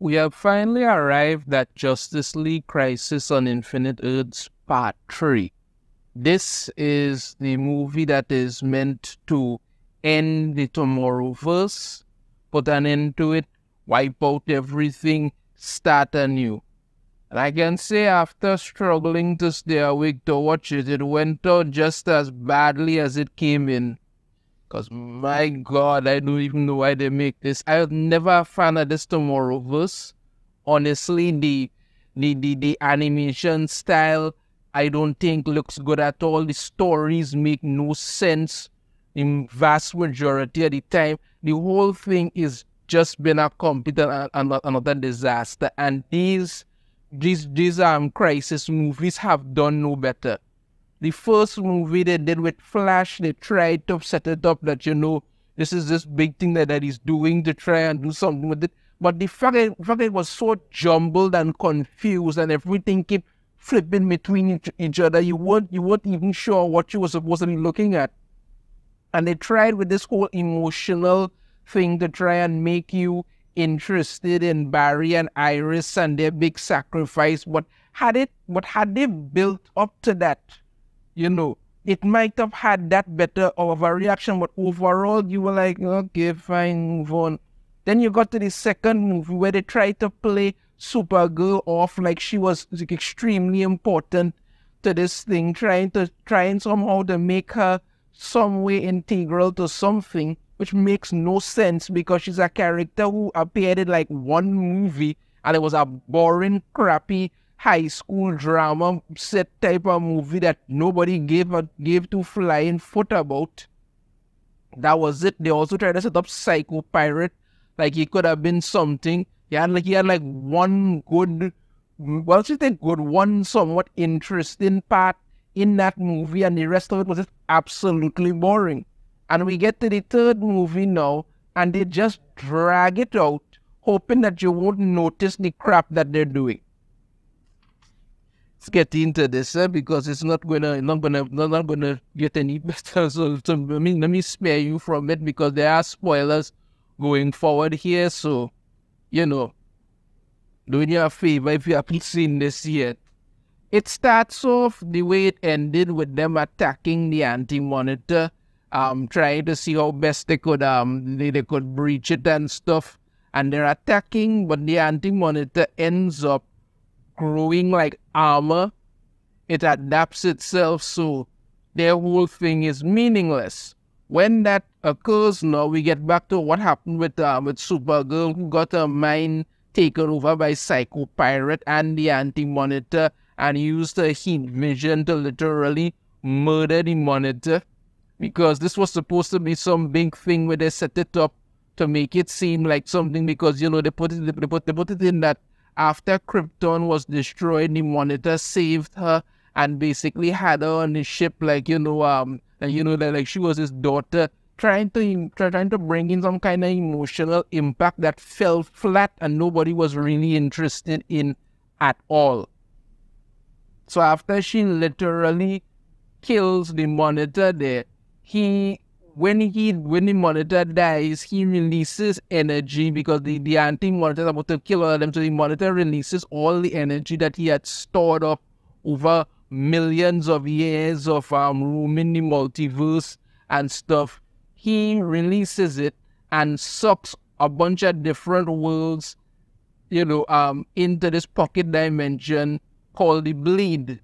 We have finally arrived at Justice League Crisis on Infinite Earths Part 3. This is the movie that is meant to end the Tomorrowverse, put an end to it, wipe out everything, start anew. And I can say after struggling to stay awake to watch it, it went out just as badly as it came in. Because my God, I don't even know why they make this. I was never a fan of this Tomorrowverse. Honestly, the animation style, I don't think looks good at all. The stories make no sense in vast majority of the time. The whole thing is just been a complete another disaster. And these crisis movies have done no better. The first movie they did with Flash, they tried to set it up that, this is this big thing that he's doing to try and do something with it. But the fact that it was so jumbled and confused and everything kept flipping between each other, you weren't even sure what you were supposed to be looking at. And they tried with this whole emotional thing to try and make you interested in Barry and Iris and their big sacrifice. But had they built up to that, it might have had that better of a reaction, but overall you were like, okay, fine, move on. Then you got to the second movie where they tried to play Supergirl off like she was extremely important to this thing, trying somehow to make her some way integral to something, which makes no sense because she's a character who appeared in like one movie and it was a boring, crappy high school drama set type of movie that nobody gave two flying foot about. That was it. They also tried to set up Psycho Pirate like he could have been something. He had like one good, one somewhat interesting part in that movie, and the rest of it was just absolutely boring. And we get to the third movie now, and they just drag it out, hoping that you won't notice the crap that they're doing. Let's get into this because it's not gonna get any better. So let me spare you from it because there are spoilers going forward here. So, doing you a favor if you haven't seen this yet. It starts off the way it ended with them attacking the Anti-Monitor, trying to see how best they could breach it and stuff. And they're attacking, but the Anti-Monitor ends up growing like armor. It adapts itself, so their whole thing is meaningless. When that occurs, now we get back to what happened with Supergirl, who got her mind taken over by Psycho Pirate and the Anti-Monitor, and used her heat vision to literally murder the Monitor, because this was supposed to be some big thing where they set it up to make it seem like something, because they put it in that after Krypton was destroyed, the Monitor saved her and basically had her on the ship like she was his daughter, trying to bring in some kind of emotional impact that fell flat and nobody was really interested in at all. So after she literally kills the Monitor there, when the Monitor dies, he releases energy because the Anti-Monitor is about to kill all of them. So the Monitor releases all the energy that he had stored up over millions of years of roaming the multiverse and stuff. He releases it and sucks a bunch of different worlds, into this pocket dimension called the Bleed.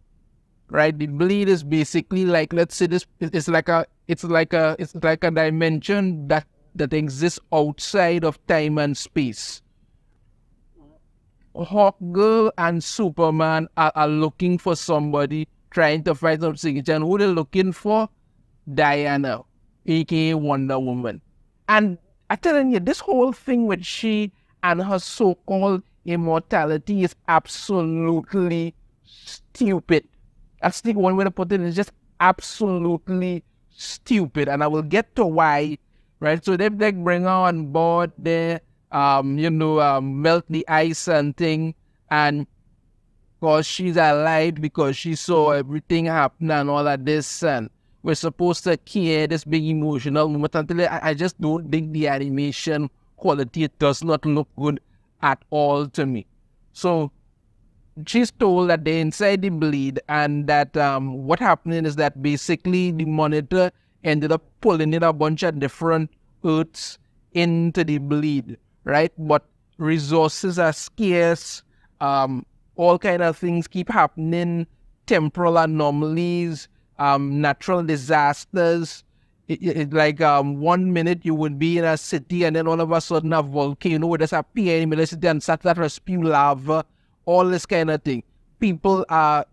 Right? The Bleed is basically like, let's say it's like a dimension that exists outside of time and space. Hawkgirl and Superman are looking for somebody, trying to find some signature, and who they're looking for? Diana, aka Wonder Woman. And I'm telling you, this whole thing with she and her so-called immortality is absolutely stupid. That's the one way to put it. It's just absolutely stupid, and I will get to why. Right? So they bring her on board there, melt the ice and thing, and because she's alive because she saw everything happen and all of this, and we're supposed to care this big emotional moment. Until I just don't think the animation quality, it does not look good at all to me. So she's told that they're inside the bleed, and that what happening is that basically the monitor ended up pulling in a bunch of different earths into the bleed, right? But resources are scarce, all kind of things keep happening, temporal anomalies, natural disasters. Like 1 minute you would be in a city, and then all of a sudden a volcano would just appear in the middle of the city and start to spew lava, all this kind of thing. People are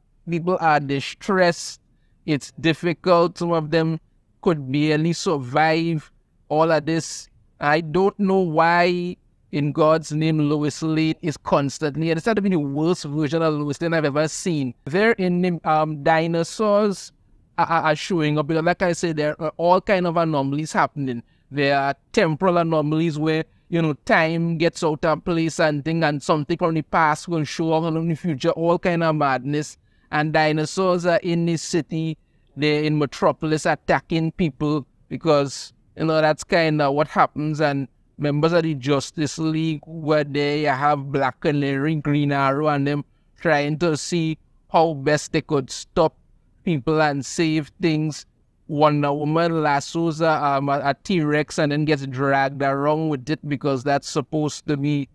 distressed. It's difficult. Some of them could barely survive all of this. I don't know why, in God's name, Lois Lane is constantly, and it's not even the worst version of Lois Lane I've ever seen. There in the dinosaurs are showing up, because like I said, there are all kind of anomalies happening. There are temporal anomalies where, you know, time gets out of place and thing, and something from the past will show up in the future, all kind of madness. And dinosaurs are in this city, they're in Metropolis attacking people, because, you know, that's kind of what happens. And members of the Justice League were there. You have Black Canary, Green Arrow, and them trying to see how best they could stop people and save things. Wonder Woman lassos a T-Rex and then gets dragged around with it, because that's supposed to be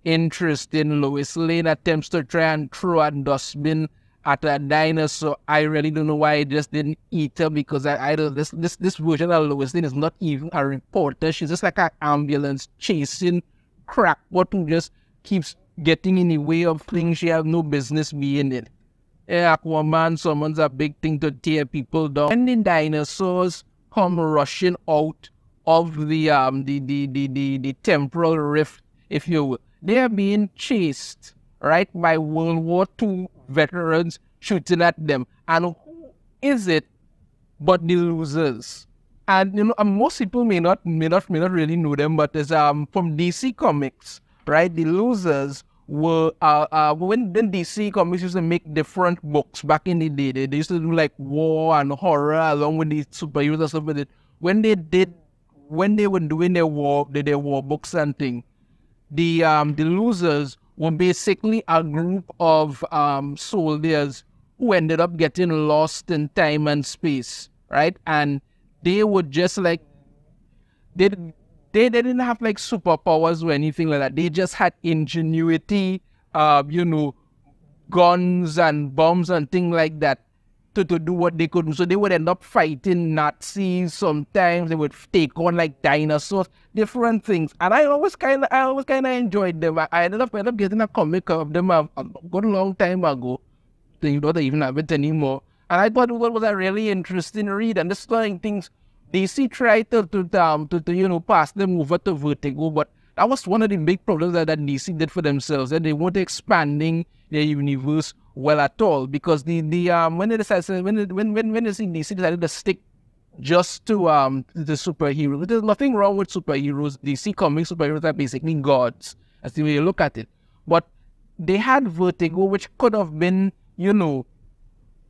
interesting. Lois Lane attempts to try and throw a dustbin at a dinosaur. I really don't know why it just didn't eat her, because I don't, this version of Lois Lane is not even a reporter. She's just like an ambulance chasing crackpot who just keeps getting in the way of things she has no business being in. Aquaman summons a big thing to tear people down. And the dinosaurs come rushing out of the temporal rift, if you will. They are being chased, right, by World War II veterans shooting at them. And who is it but the losers? And you know, most people may not really know them, but it's from DC Comics, right? The losers were when DC Comics used to make different books back in the day. They used to do like war and horror along with the superheroes and stuff with it. When they were doing their war books and thing, the losers were basically a group of soldiers who ended up getting lost in time and space, right? And they would just like they didn't have like superpowers or anything like that. They just had ingenuity, you know, guns and bombs and things like that to do what they could do. So they would end up fighting Nazis. Sometimes they would take on like dinosaurs, different things. And I always kind of enjoyed them. I ended up getting a comic of them a good long time ago. You don't even have it anymore. And I thought it was a really interesting read. And this kind of things DC tried to you know, pass them over to Vertigo, but that was one of the big problems that DC did for themselves, that they weren't expanding their universe well at all, because when DC decided to stick just to the superheroes. There's nothing wrong with superheroes. DC Comics superheroes are basically gods, that's the way you look at it. But they had Vertigo, which could have been, you know,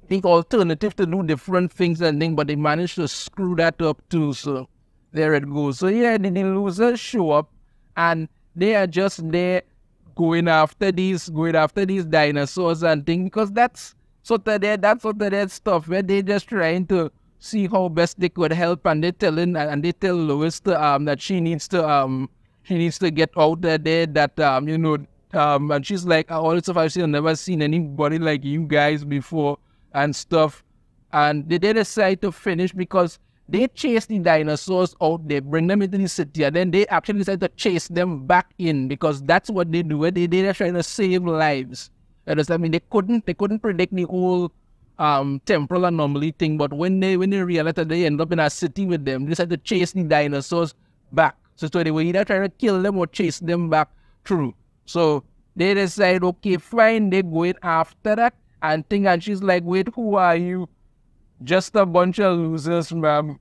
the alternative to do different things and things, but they managed to screw that up too. So there it goes. So yeah, the losers show up, and they are just there going after these dinosaurs and things, because that's sort of their stuff, where they just trying to see how best they could help, and they tell Lois to, that she needs to get out there, that you know, and she's like, all this stuff I've never seen anybody like you guys before and stuff. And they decide to finish, because they chase the dinosaurs out, they bring them into the city, and then they actually decide to chase them back in, because that's what they do. They're trying to save lives. I mean, they couldn't predict the whole temporal anomaly thing, but when they realized that they end up in a city with them, they decided to chase the dinosaurs back. So they were either trying to kill them or chase them back through. So they decide, okay, fine, they're going after that and thing, and she's like, wait, who are you? Just a bunch of losers, ma'am.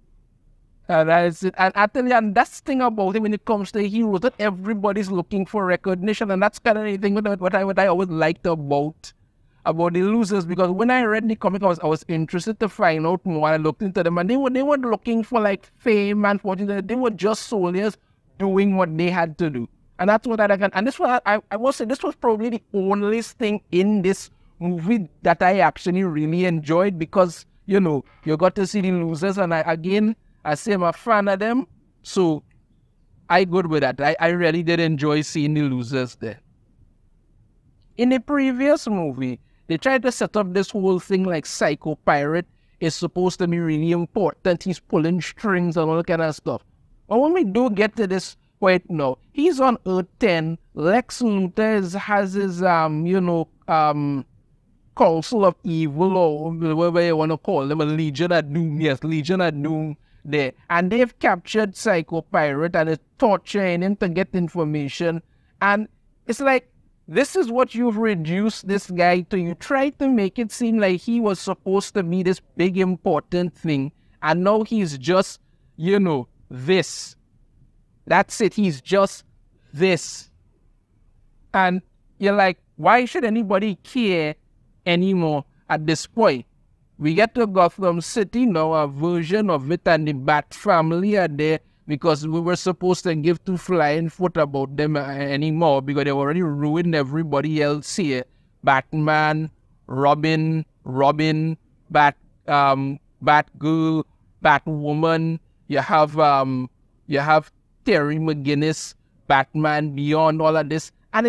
And that's it. And actually, and that's the thing about it when it comes to heroes, that everybody's looking for recognition, and that's kind of the thing what I always liked about the losers, because when I read the comic, I was interested to find out more. I looked into them, and they weren't looking for like fame and fortune. They were just soldiers doing what they had to do. And that's what I can. And this was, I must say, this was probably the only thing in this movie that I actually really enjoyed, because, you know, you got to see the losers. And I say I'm a fan of them. So I good with that. I really did enjoy seeing the losers there. In the previous movie, they tried to set up this whole thing like Psycho Pirate is supposed to be really important. He's pulling strings and all that kind of stuff. But when we do get to this point now, he's on Earth 10. Lex Luthor has his, Council of Evil, or whatever you want to call them, a Legion of Doom. Yes, Legion of Doom there. And they've captured Psycho Pirate and is torturing him to get information. And it's like, this is what you've reduced this guy to. You tried to make it seem like he was supposed to be this big important thing. And now he's just, this. That's it. He's just this. And you're like, why should anybody care anymore at this point? We get to Gotham City now, a version of it, and the Bat family are there, because we were supposed to give two flying foot about them anymore, because they already ruined everybody else here. Batman, Robin, Batgirl, Batwoman. You have Terry McGinnis, Batman Beyond, all of this, and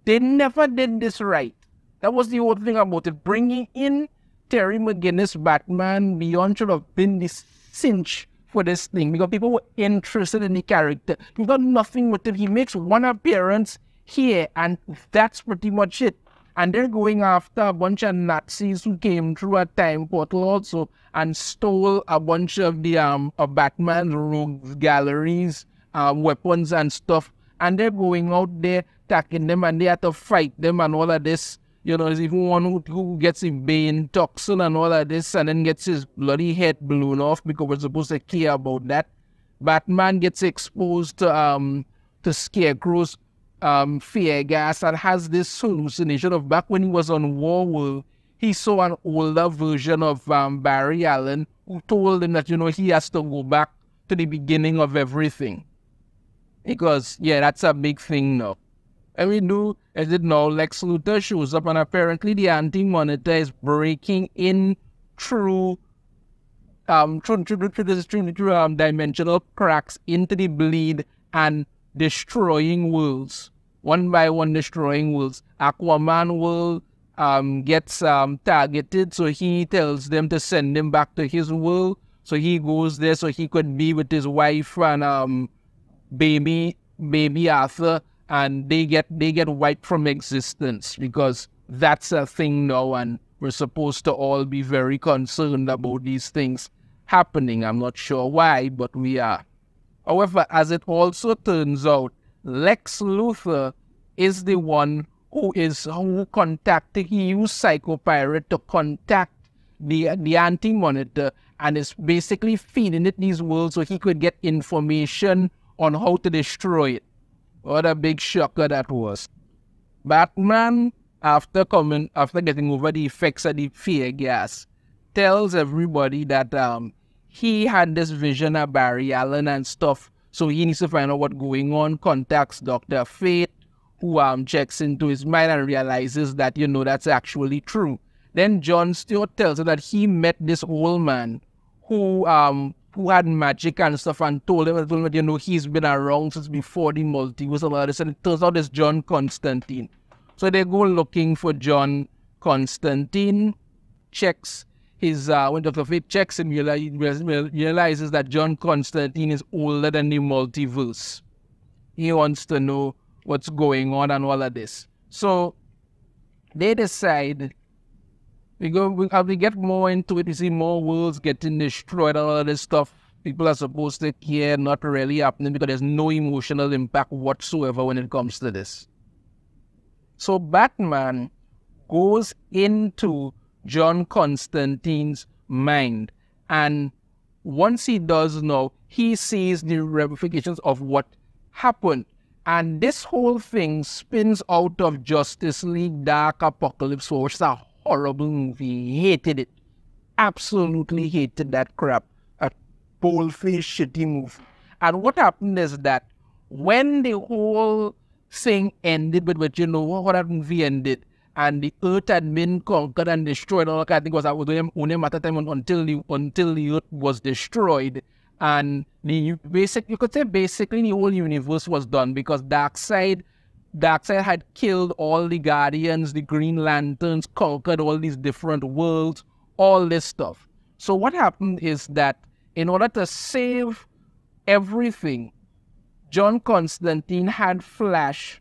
they never did this right. That was the whole thing about it. Bringing in Terry McGinnis, Batman Beyond should have been the cinch for this thing, because people were interested in the character. We've got nothing with it. He makes one appearance here, and that's pretty much it. And they're going after a bunch of Nazis who came through a time portal also and stole a bunch of the of Batman's rogues galleries, weapons and stuff. And they're going out there attacking them, and they have to fight them and all of this. There's even one who gets a Bane toxin and all of this, and then gets his bloody head blown off, because we're supposed to care about that. Batman gets exposed to Scarecrow's fear gas, and has this hallucination of back when he was on Warworld, he saw an older version of Barry Allen, who told him that, he has to go back to the beginning of everything. Because, yeah, that's a big thing now. And we do, as it now, Lex Luthor shows up, and apparently the Anti-Monitor is breaking in through dimensional cracks into the Bleed and destroying worlds. One by one destroying worlds. Aquaman world gets targeted, so he tells them to send him back to his world. So he goes there so he could be with his wife and baby Arthur. And they get wiped from existence, because that's a thing now, and we're supposed to all be very concerned about these things happening. I'm not sure why, but we are. However, as it also turns out, Lex Luthor is the one who contacted. He used Psycho Pirate to contact the Anti-Monitor, and is basically feeding it these worlds so he could get information on how to destroy it. What a big shocker that was. Batman, after getting over the effects of the fear gas, tells everybody that he had this vision of Barry Allen and stuff, so he needs to find out what's going on. Contacts Dr. Fate, who checks into his mind and realizes that, that's actually true. Then John Stewart tells him that he met this old man who had magic and stuff, and told him that, he's been around since before the multiverse and all this, and it turns out it's John Constantine. So they go looking for John Constantine, checks his, when Dr. Fate checks him, realizes that John Constantine is older than the multiverse. He wants to know what's going on and all of this. So they decide, as we get more into it, we see more worlds getting destroyed and all of this stuff. People are supposed to care, not really happening, because there's no emotional impact whatsoever when it comes to this. So Batman goes into John Constantine's mind, and once he does know, he sees the ramifications of what happened. And this whole thing spins out of Justice League Dark Apocalypse, which is a horrible movie. Hated it. Absolutely hated that crap. A bold-faced shitty movie. And what happened is that when the whole thing ended with you know, what that movie ended, and the earth had been conquered and destroyed, all I think was only a matter of time until the earth was destroyed, and you could say basically the whole universe was done, because Darkseid had killed all the Guardians, the Green Lanterns, conquered all these different worlds, all this stuff. So what happened is that in order to save everything, John Constantine had Flash,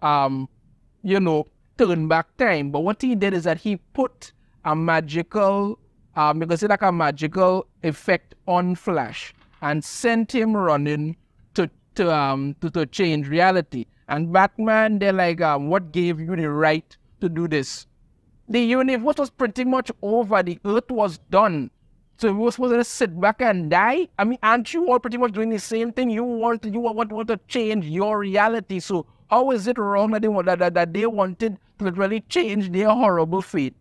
you know, turn back time. But what he did is that he put a magical, you can say like a magical effect on Flash and sent him running to change reality. And Batman, they're like, what gave you the right to do this? The universe was pretty much over. The earth was done. So we were supposed to sit back and die? I mean, aren't you all pretty much doing the same thing? You want to change your reality. So how is it wrong that they wanted to literally change their horrible fate?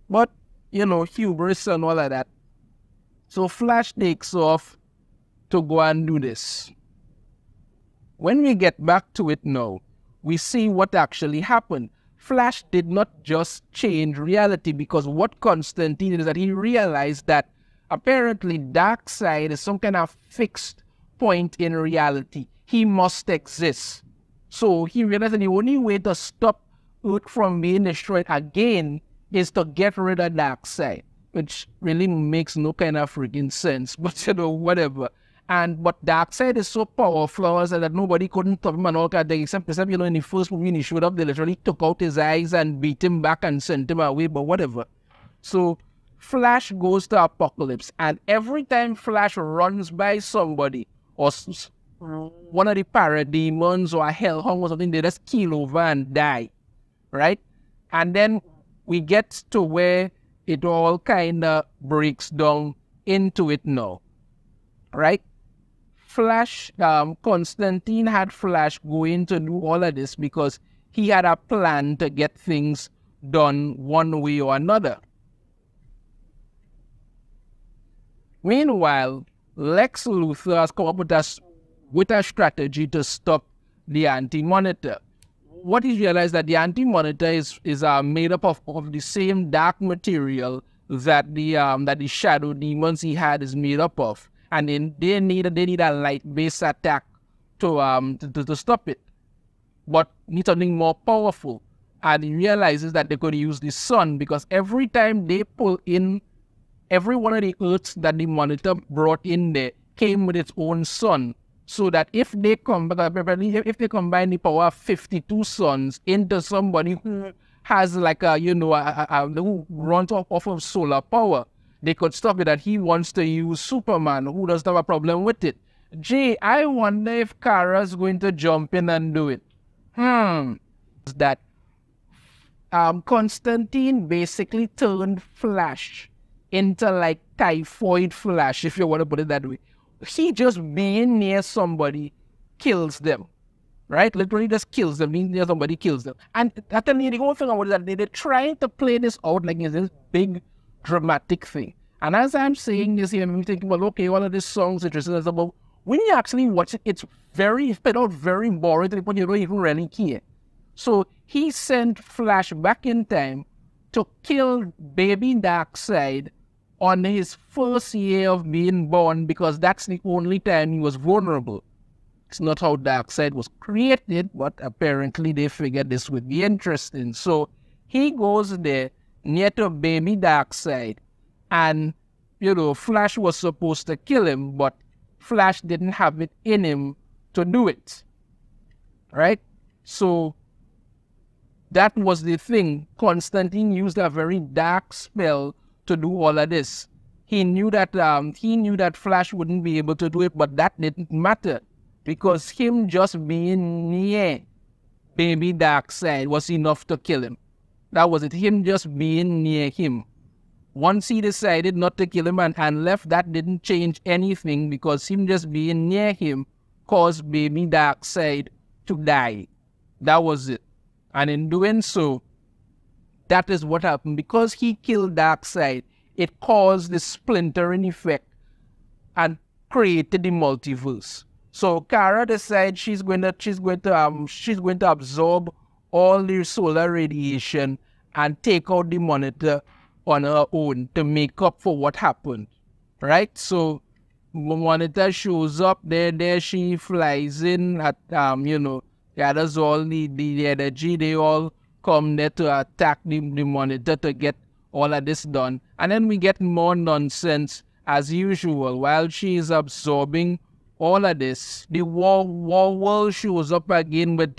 But, you know, hubris and all of that. So Flash takes off to go and do this. When we get back to it now, we see what actually happened. Flash did not just change reality, because what Constantine did is that he realized that apparently Darkseid is some kind of fixed point in reality. He must exist. So he realized that the only way to stop Earth from being destroyed again is to get rid of Darkseid, which really makes no kind of freaking sense, but you know, whatever. But Darkseid is so powerful that nobody couldn't stop him and all that, except you know, in the first movie when he showed up, they literally took out his eyes and beat him back and sent him away, but whatever. So Flash goes to Apocalypse, and every time Flash runs by somebody or one of the parademons or a hellhound or something, they just keel over and die, right? And then we get to where it all kind of breaks down into it now, right? Flash, Constantine had Flash going to do all of this because he had a plan to get things done one way or another. Meanwhile, Lex Luthor has come up with a strategy to stop the Anti-Monitor. What he realized that the Anti-Monitor is made up of the same dark material that the shadow demons he had is made up of. And they need a light-based attack to stop it. But need something more powerful. And he realizes that they could use the sun, because every time they pull in, every one of the Earths that the Monitor brought in there came with its own sun. So that if they combine the power of 52 suns into somebody who has like a, you know, who runs off of solar power, they could stop it. That he wants to use Superman, who doesn't have a problem with it. Jay, I wonder if Kara's going to jump in and do it. That Constantine basically turned Flash into like typhoid Flash, if you want to put it that way. He just being near somebody kills them, right? Literally just kills them. Being near somebody kills them. And the whole thing about that, they're trying to play this out like it's this big dramatic thing. And as I'm saying this here, I'm thinking, well, okay, all of these songs interesting is about, when you actually watch it, it's very boring to the point you don't even really care. So he sent Flash back in time to kill baby Darkseid on his first year of being born, because that's the only time he was vulnerable. It's not how Darkseid was created, but apparently they figured this would be interesting. So he goes there near to baby Darkseid, and, you know, Flash was supposed to kill him, but Flash didn't have it in him to do it, right? So that was the thing. Constantine used a very dark spell to do all of this. He knew that Flash wouldn't be able to do it, but that didn't matter, because him just being near baby Darkseid was enough to kill him. That was it. Him just being near him. Once he decided not to kill him and left, that didn't change anything, because him just being near him caused baby Darkseid to die. That was it. And in doing so, that is what happened. Because he killed Darkseid, it caused the splintering effect and created the multiverse. So Kara decides she's going to absorb all the solar radiation and take out the monitor on her own to make up for what happened, right? So monitor shows up there she flies in at gathers all the energy. They all come there to attack the monitor to get all of this done, and then we get more nonsense as usual. While she is absorbing all of this, the war world shows up again with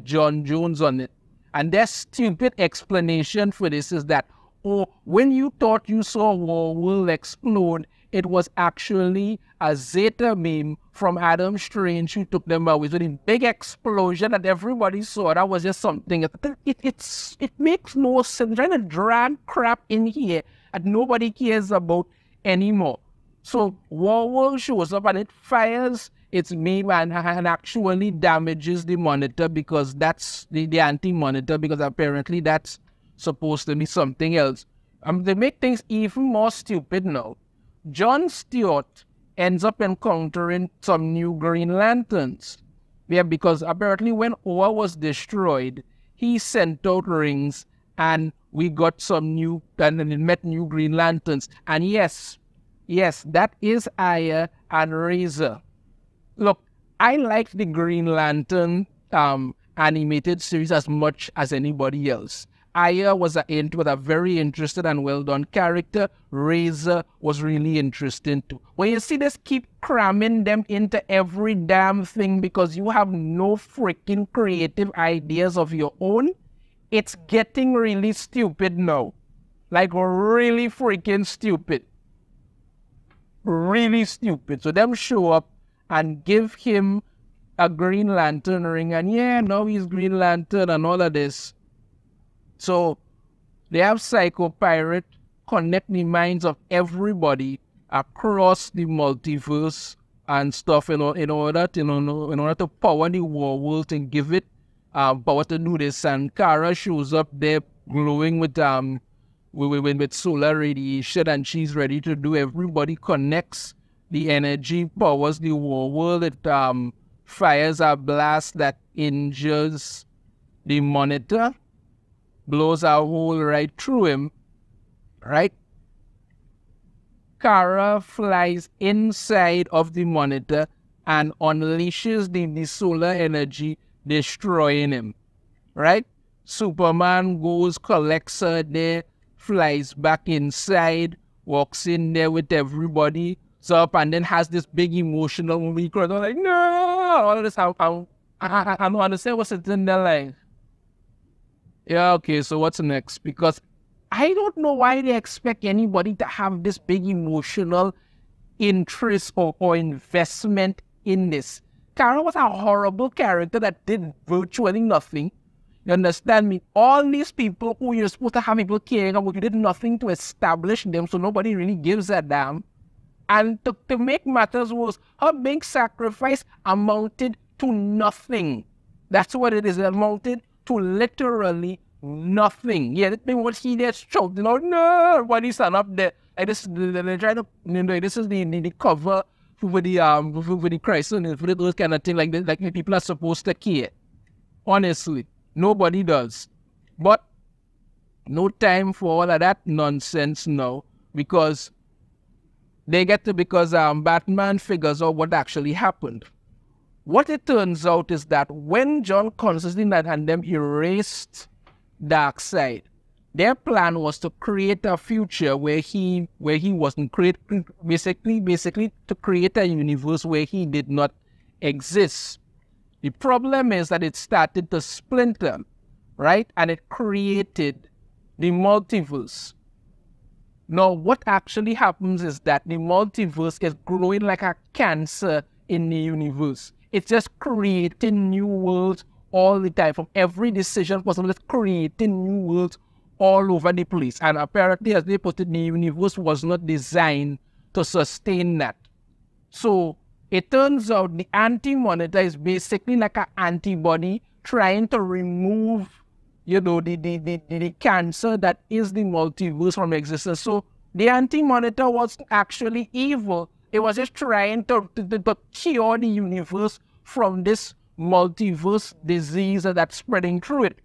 John Jones on it. And their stupid explanation for this is that, oh, when you thought you saw war world explode, it was actually a Zeta beam from Adam Strange who took them away. So the big explosion that everybody saw, that was just something. It makes no sense. Trying to drag crap in here that nobody cares about anymore. So war world shows up and it fires its beam and actually damages the monitor, because that's the anti-monitor, because apparently that's supposed to be something else. They make things even more stupid now. John Stewart ends up encountering some new Green Lanterns. Yeah, because apparently when Oa was destroyed, he sent out rings and we got some new, and met new Green Lanterns. And yes, that is Aya and Razor. Look, I liked the Green Lantern animated series as much as anybody else. Aya was a very interested and well-done character. Razor was really interesting too. When you see this, keep cramming them into every damn thing because you have no freaking creative ideas of your own, it's getting really stupid now. Like really freaking stupid. Really stupid. So them show up and give him a Green Lantern ring, and yeah, now he's Green Lantern and all of this. So they have Psycho Pirate connect the minds of everybody across the multiverse and stuff in order to power the war world and give it power to do this. And Kara shows up there glowing with solar radiation, and she's ready to do. Everybody connects the energy, powers the war world. It fires a blast that injures the monitor, blows a hole right through him, right? Kara flies inside of the monitor and unleashes the solar energy, destroying him, right? Superman goes, collects her there, flies back inside, walks in there with everybody, up, and then has this big emotional movie. I'm like, no, all of this, I don't understand what's in there like. Yeah, okay, so what's next? Because I don't know why they expect anybody to have this big emotional interest or investment in this. Kara was a horrible character that did virtually nothing. You understand me? All these people who you're supposed to have people caring about, you did nothing to establish them, so nobody really gives a damn. And to make matters worse, her big sacrifice amounted to nothing. That's what it is. It amounted to literally nothing. Yeah, that means what he there shouting out, no, everybody stand up there. Like this, they're trying to, this is the cover for the crisis and for those kind of thing like this. Like people are supposed to care. Honestly, nobody does. But no time for all of that nonsense now, because Batman figures out what actually happened. What it turns out is that when John Constantine and them erased Darkseid, their plan was to create a future where he wasn't basically to create a universe where he did not exist. The problem is that it started to splinter, right? And it created the multiverse. Now, what actually happens is that the multiverse is growing like a cancer in the universe. It's just creating new worlds all the time. From every decision possible, it's creating new worlds all over the place. And apparently, as they put it, the universe was not designed to sustain that. So it turns out the anti-monitor is basically like an antibody trying to remove, the cancer that is the multiverse from existence. So the anti-monitor was actually evil, It was just trying to cure the universe from this multiverse disease that's spreading through it.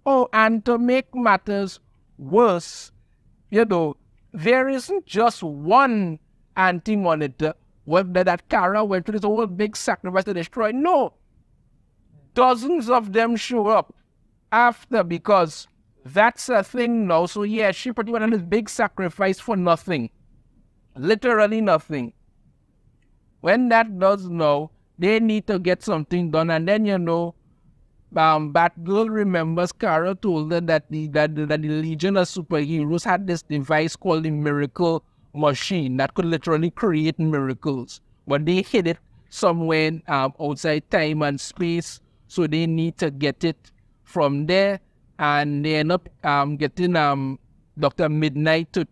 Oh, and to make matters worse, there isn't just one anti-monitor that Kara went through this whole big sacrifice to destroy. No, dozens of them show up after, because that's a thing now. So yeah, she pretty much had this big sacrifice for nothing. Literally nothing. When that does now, they need to get something done. And then, Batgirl remembers Kara told her that the Legion of Superheroes had this device called the Miracle Machine that could literally create miracles. But they hid it somewhere outside time and space. So they need to get it from there. And they end up getting Dr. Midnight to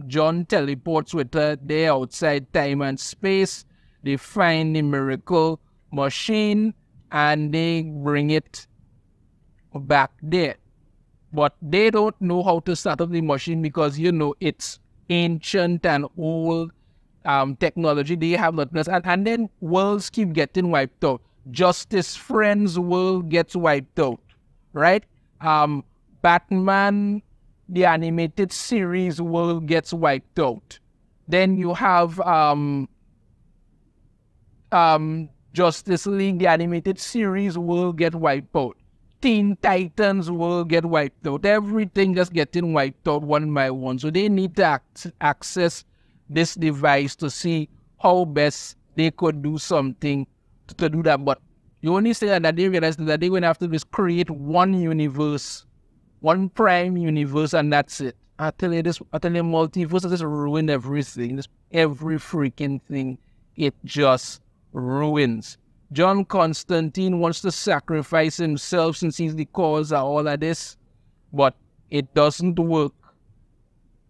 John teleports with her there outside time and space. They find the Miracle Machine and they bring it back there. But they don't know how to start up the machine because, it's ancient and old technology. They have nothing. And then worlds keep getting wiped out. Justice Friends world gets wiped out, right? Batman, the animated series world gets wiped out. Then you have Justice League, the animated series will get wiped out. Teen Titans will get wiped out. Everything just getting wiped out one by one. So they need to access this device to see how best they could do something to do that. But the only thing that they realized is that they're going to have to just create one universe, one prime universe, and that's it. I tell you, multiverse just ruined everything. Every freaking thing. It just ruins. John Constantine wants to sacrifice himself since he's the cause of all of this, but it doesn't work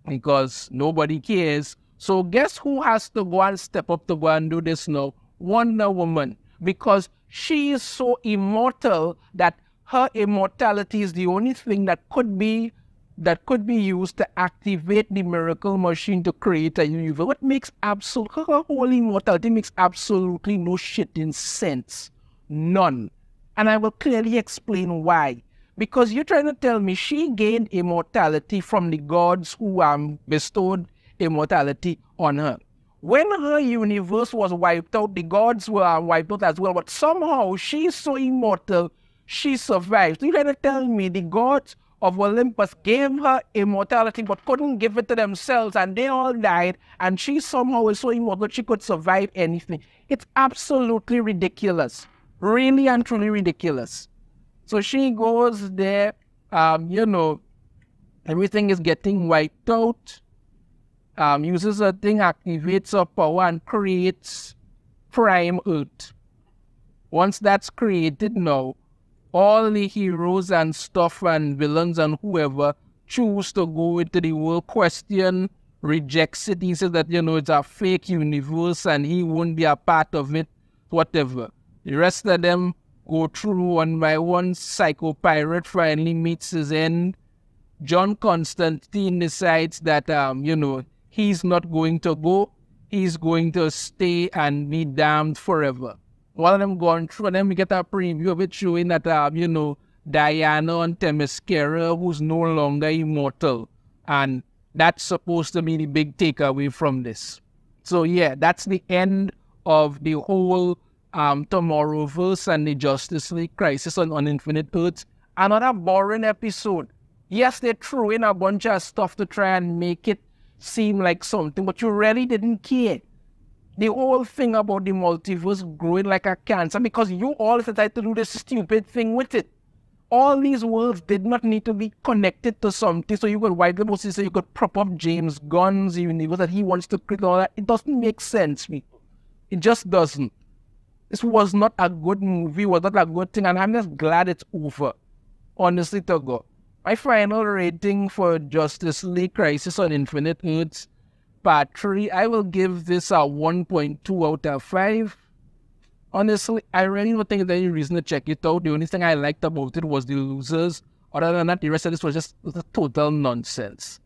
because nobody cares. So guess who has to go and step up to go and do this now? Wonder Woman, because she is so immortal that her immortality is the only thing that could be used to activate the Miracle Machine to create a universe. What makes her whole immortality makes absolutely no shitting sense. None. And I will clearly explain why. Because you're trying to tell me she gained immortality from the gods who bestowed immortality on her. When her universe was wiped out, the gods were wiped out as well. But somehow she's so immortal, she survived. So you're trying to tell me the gods of Olympus gave her immortality but couldn't give it to themselves, and they all died, and she somehow is so immortal she could survive anything. It's absolutely ridiculous. Really and truly ridiculous. So she goes there, everything is getting wiped out, uses her thing, activates her power, and creates Prime Earth. Once that's created now, all the heroes and stuff and villains and whoever choose to go into the world, question, rejects it. He says that, it's a fake universe and he won't be a part of it, whatever. The rest of them go through one by one. Psycho Pirate finally meets his end. John Constantine decides that, he's not going to go. He's going to stay and be damned forever. One of them going through, and then we get a preview of it showing that, Diana and Themyscira, who's no longer immortal. And that's supposed to be the big takeaway from this. So yeah, that's the end of the whole Tomorrowverse and the Justice League Crisis on Infinite Earths. Another boring episode. Yes, they threw in a bunch of stuff to try and make it seem like something, but you really didn't care. The whole thing about the multiverse growing like a cancer because you all decided to do this stupid thing with it. All these worlds did not need to be connected to something so you could wipe them out so you could prop up James Gunn's universe that he wants to create all that. It doesn't make sense, people. It just doesn't. This was not a good movie, was not a good thing, and I'm just glad it's over. Honestly to God. My final rating for Justice League Crisis on Infinite Earths Part 3, I will give this a 1.2 out of 5. Honestly, I really don't think there's any reason to check it out. The only thing I liked about it was the losers. Other than that, the rest of this was just total nonsense.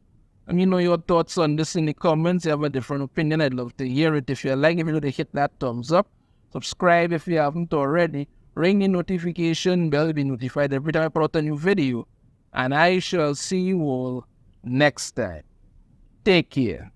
Let me know your thoughts on this in the comments. If you have a different opinion, I'd love to hear it. If you like the video, hit that thumbs up. Subscribe if you haven't already. Ring the notification bell to be notified every time I put out a new video. And I shall see you all next time. Take care.